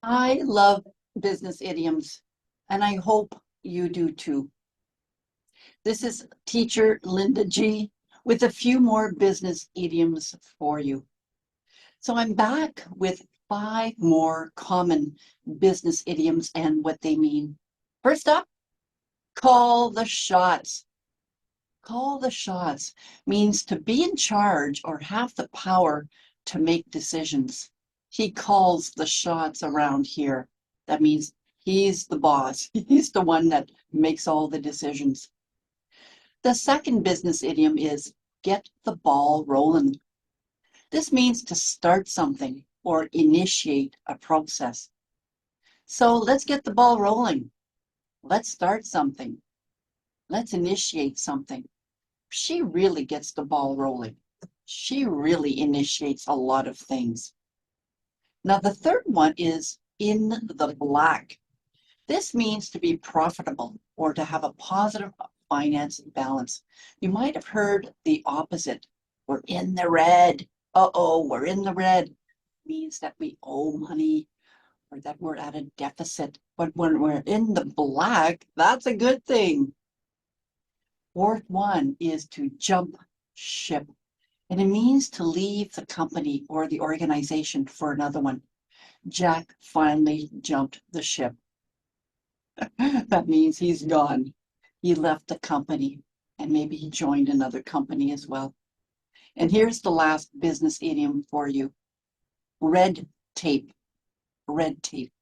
I love business idioms, and I hope you do too. This is teacher Linda G with a few more business idioms for you. So I'm back with 5 more common business idioms and what they mean. First up, call the shots. Call the shots means to be in charge or have the power to make decisions. He calls the shots around here. That means he's the boss. He's the one that makes all the decisions. The second business idiom is get the ball rolling. This means to start something or initiate a process. So let's get the ball rolling. Let's start something. Let's initiate something. She really gets the ball rolling. She really initiates a lot of things. Now, the third one is in the black. This means to be profitable or to have a positive finance balance. You might have heard the opposite. We're in the red. Uh-oh, we're in the red. It means that we owe money or that we're at a deficit. But when we're in the black, that's a good thing. Fourth one is to jump ship. And it means to leave the company or the organization for another one. Jack finally jumped the ship. That means he's gone. He left the company and maybe he joined another company as well. And here's the last business idiom for you. Red tape. Red tape.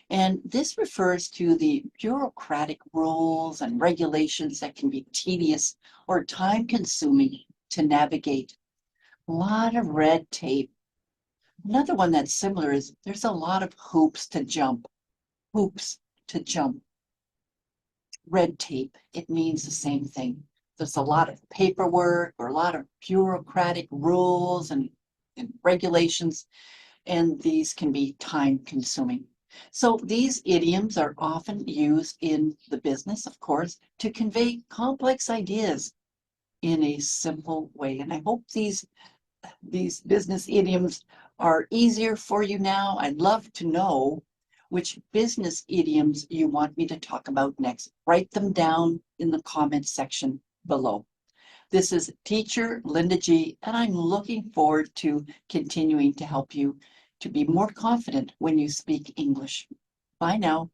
And this refers to the bureaucratic rules and regulations that can be tedious or time-consuming to navigate. A lot of red tape. Another one that's similar is there's a lot of hoops to jump. Hoops to jump. Red tape, it means the same thing. There's a lot of paperwork or a lot of bureaucratic rules and regulations, and these can be time-consuming. So these idioms are often used in the business, of course, to convey complex ideas in a simple way. And I hope these business idioms are easier for you now. I'd love to know which business idioms you want me to talk about next. Write them down in the comments section below. This is Teacher Linda G, and I'm looking forward to continuing to help you to be more confident when you speak English. Bye now.